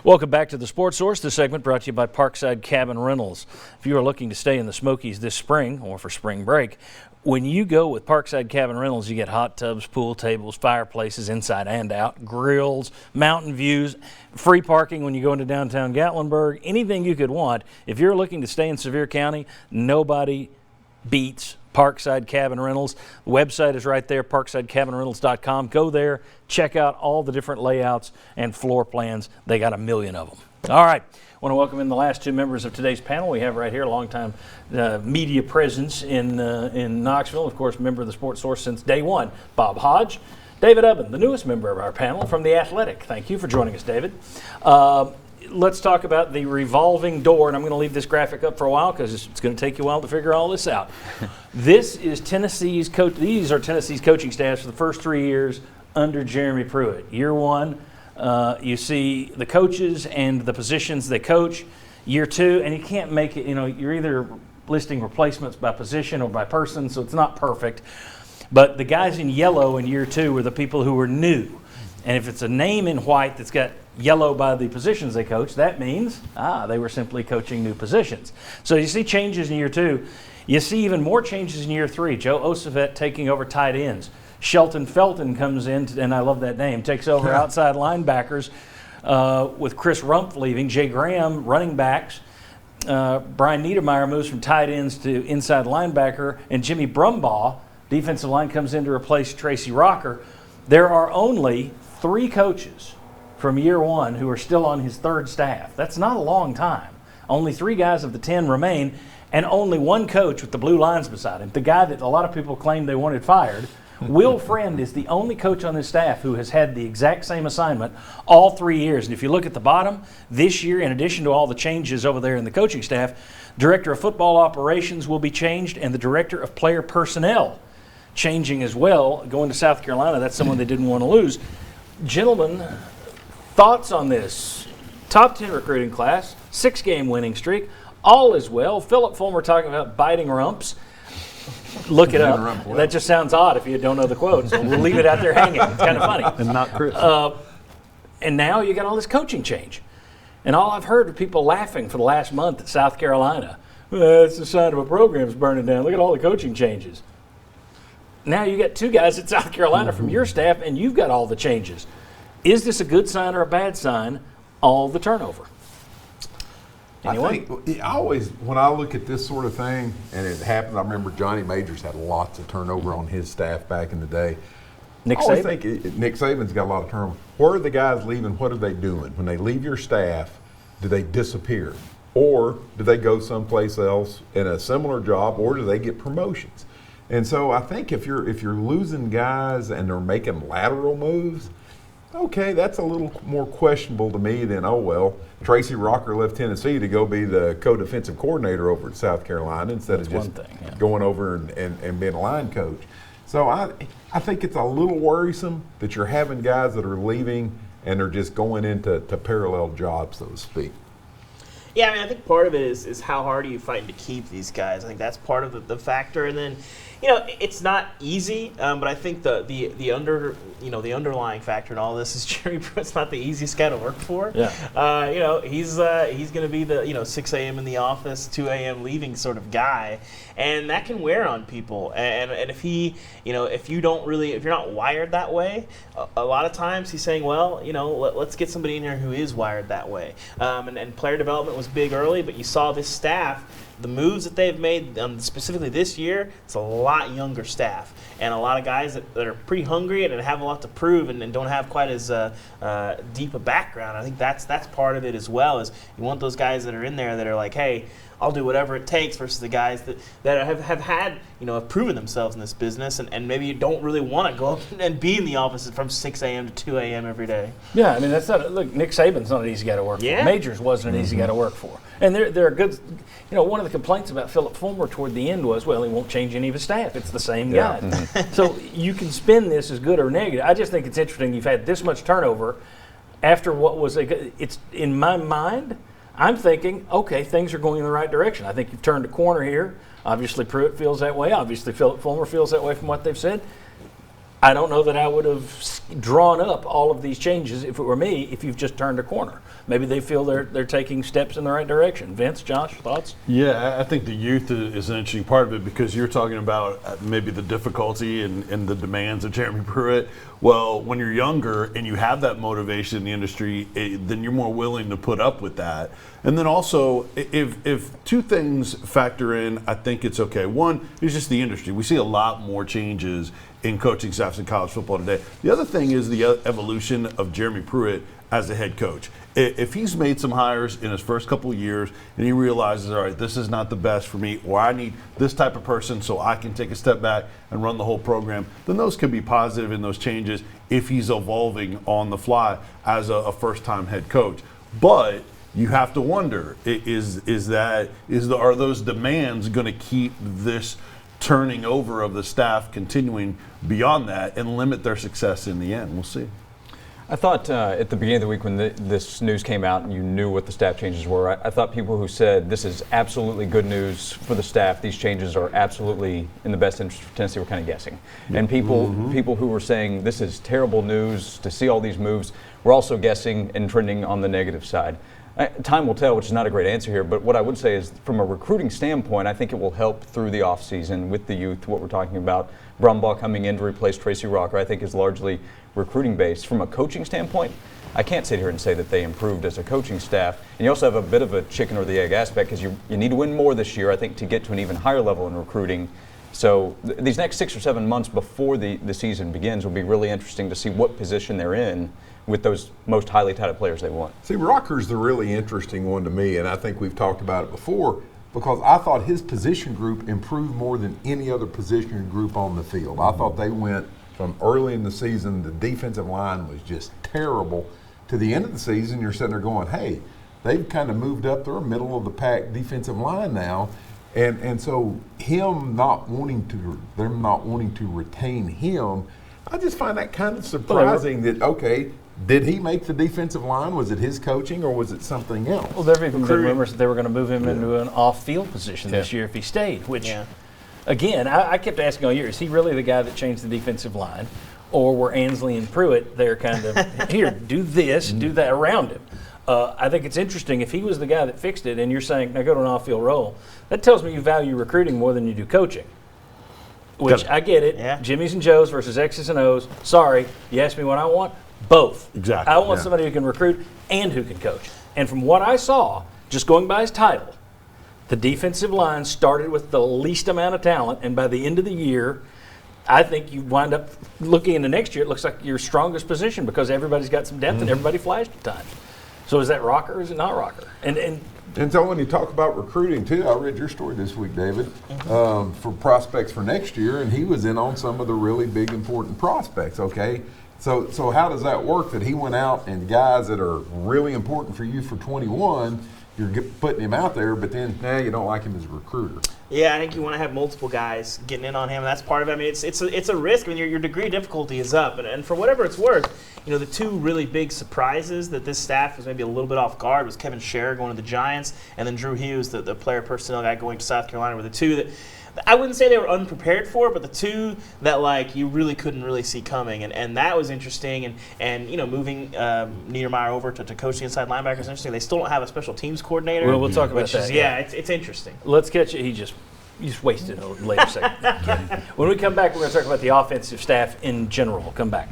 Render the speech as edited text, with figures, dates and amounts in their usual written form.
Welcome back to the Sports Source. This segment brought to you by Parkside Cabin Rentals. If you are looking to stay in the Smokies this spring or for spring break, when you go with Parkside Cabin Rentals, you get hot tubs, pool tables, fireplaces inside and out, grills, mountain views, free parking when you go into downtown Gatlinburg, anything you could want. If you're looking to stay in Sevier County, nobody beats Parkside Cabin Rentals. The website is right there, parksidecabinrentals.com. Go there, check out all the different layouts and floor plans. They got a million of them. All right, I want to welcome in the last two members of today's panel. We have right here a longtime media presence in Knoxville, of course, member of the Sports Source since day one, Bob Hodge. David Ubben, the newest member of our panel from The Athletic. Thank you for joining us, David. Let's talk about the revolving door, and I'm going to leave this graphic up for a while because it's going to take you a while to figure all this out. This is Tennessee's coach. These are Tennessee's coaching staffs for the first 3 years under Jeremy Pruitt. Year one, you see the coaches and the positions they coach. Year two, and you can't make it, you're either listing replacements by position or by person, so it's not perfect. But the guys in yellow in year two were the people who were new. And if it's a name in white that's got yellow by the positions they coach, that means, they were simply coaching new positions. So you see changes in year two. You see even more changes in year three. Joe Ossovet taking over tight ends. Shelton Felton comes in, and I love that name, takes over outside linebackers with Chris Rumpf leaving. Jay Graham, running backs. Brian Niedermeyer moves from tight ends to inside linebacker. And Jimmy Brumbaugh, defensive line, comes in to replace Tracy Rocker. There are only 3 coaches from year one who are still on his third staff. That's not a long time. Only 3 guys of the 10 remain, and only 1 coach with the blue lines beside him, the guy that a lot of people claimed they wanted fired. Will Friend is the only coach on this staff who has had the exact same assignment all 3 years. And if you look at the bottom, this year, in addition to all the changes over there in the coaching staff, Director of Football Operations will be changed, and the Director of Player Personnel changing as well. Going to South Carolina, that's someone they didn't want to lose. Gentlemen, thoughts on this? Top 10 recruiting class, 6-game winning streak, all is well. Philip Fulmer talking about biting rumps. Look it up. That just sounds odd if you don't know the quote, so we'll leave it out there hanging. It's kind of funny. And not Chris. And now you got all this coaching change. And all I've heard of people laughing for the last month at South Carolina. Well, that's the sign of a program's burning down. Look at all the coaching changes. Now you got 2 guys at South Carolina from your staff, and you've got all the changes. Is this a good sign or a bad sign, all the turnover? Anyone? I think always, when I look at this sort of thing, and it happened, I remember Johnny Majors had lots of turnover on his staff back in the day. Nick I always Saban? think Nick Saban's got a lot of turnover. Where are the guys leaving? What are they doing? When they leave your staff, do they disappear? Or do they go someplace else in a similar job, or do they get promotions? And so I think if you're losing guys and they're making lateral moves, okay, that's a little more questionable to me than, Tracy Rocker left Tennessee to go be the co-defensive coordinator over at South Carolina instead of just going over and being a line coach. So I think it's a little worrisome that you're having guys that are leaving and they're just going into parallel jobs, so to speak. Yeah, I think part of it is how hard are you fighting to keep these guys. I think that's part of the factor, and then it's not easy, but I think the underlying factor in all this is Jerry Pruitt's not the easiest guy to work for. Yeah. He's going to be the 6 a.m. in the office, 2 a.m. leaving sort of guy, and that can wear on people. And if if you're not wired that way, a lot of times he's saying, let's get somebody in here who is wired that way. And player development was big early, but you saw this staff. The moves that they've made, specifically this year, it's a lot younger staff and a lot of guys that are pretty hungry and have a lot to prove and don't have quite as deep a background. I think that's part of it as well. Is you want those guys that are in there that are like, hey, I'll do whatever it takes, versus the guys that have had, have proven themselves in this business and maybe you don't really want to go up and be in the office from 6 a.m. to 2 a.m. every day. Yeah, I mean, that's not. Look, Nick Saban's not an easy guy to work for. Majors wasn't an easy guy to work for. And they're good. One of the complaints about Philip Fulmer toward the end was, he won't change any of his staff. It's the same guy. So you can spin this as good or negative. I just think it's interesting you've had this much turnover after what was it's in my mind. I'm thinking, okay, things are going in the right direction. I think you've turned a corner here. Obviously, Pruitt feels that way. Obviously, Philip Fulmer feels that way from what they've said. I don't know that I would have drawn up all of these changes if it were me, if you've just turned a corner. Maybe they feel they're taking steps in the right direction. Vince, Josh, thoughts? Yeah, I think the youth is an interesting part of it because you're talking about maybe the difficulty and the demands of Jeremy Pruitt. Well, when you're younger and you have that motivation in the industry, then you're more willing to put up with that. And then also, if two things factor in, I think it's okay. One is just the industry. We see a lot more changes in coaching staffs in college football today. The other thing is the evolution of Jeremy Pruitt as a head coach. If he's made some hires in his first couple of years and he realizes, all right, this is not the best for me, or I need this type of person so I can take a step back and run the whole program, then those can be positive in those changes if he's evolving on the fly as a first-time head coach. But you have to wonder, are those demands going to keep this turning over of the staff continuing beyond that and limit their success in the end? We'll see. I thought at the beginning of the week when this news came out and you knew what the staff changes were, I thought people who said this is absolutely good news for the staff, these changes are absolutely in the best interest of Tennessee, were kind of guessing. And people who were saying this is terrible news to see all these moves were also guessing and trending on the negative side. Time will tell, which is not a great answer here, but what I would say is from a recruiting standpoint, I think it will help through the offseason with the youth, what we're talking about. Brumbaugh coming in to replace Tracy Rocker, I think is largely recruiting based. From a coaching standpoint, I can't sit here and say that they improved as a coaching staff. And you also have a bit of a chicken or the egg aspect because you need to win more this year, I think, to get to an even higher level in recruiting. So these next 6 or 7 months before the season begins will be really interesting to see what position they're in with those most highly touted players they want. See, Rocker's the really interesting one to me, and I think we've talked about it before, because I thought his position group improved more than any other position group on the field. I thought they went from early in the season, the defensive line was just terrible, to the end of the season, you're sitting there going, hey, they've kind of moved up. They're a middle of the pack defensive line now. And so them not wanting to retain him, I just find that kind of surprising that, okay, did he make the defensive line? Was it his coaching or was it something else? Well, there have even been rumors that they were going to move him into an off-field position this year if he stayed, which, again, I kept asking all year, is he really the guy that changed the defensive line? Or were Ansley and Pruitt there kind of, here, do this, do that around him? I think it's interesting. If he was the guy that fixed it and you're saying, now go to an off-field role, that tells me you value recruiting more than you do coaching. Which, I get it. Yeah. Jimmy's and Joe's versus X's and O's. Sorry, you asked me what I want? Both. Exactly. I want somebody who can recruit and who can coach. And from what I saw, just going by his title, the defensive line started with the least amount of talent, and by the end of the year, I think you wind up looking into next year, it looks like your strongest position because everybody's got some depth and everybody flashed at times. So is that Rocker or is it not Rocker? And so when you talk about recruiting too, I read your story this week, David, for prospects for next year, and he was in on some of the really big important prospects, okay? So how does that work that he went out and guys that are really important for you for 21, you're putting him out there, but then now you don't like him as a recruiter? Yeah, I think you want to have multiple guys getting in on him. That's part of it. I mean, it's a risk. I mean, your degree of difficulty is up. And for whatever it's worth, the two really big surprises that this staff was maybe a little bit off guard was Kevin Sherrer going to the Giants and then Drew Hughes, the player personnel guy, going to South Carolina, were the two that I wouldn't say they were unprepared for, but the two that you really couldn't really see coming, and that was interesting. And moving Niedermeyer over to coach the inside linebackers is interesting. They still don't have a special teams coordinator. We'll talk about that. It's interesting. Let's catch it. You just wasted a later segment. When we come back, we're going to talk about the offensive staff in general. We'll come back.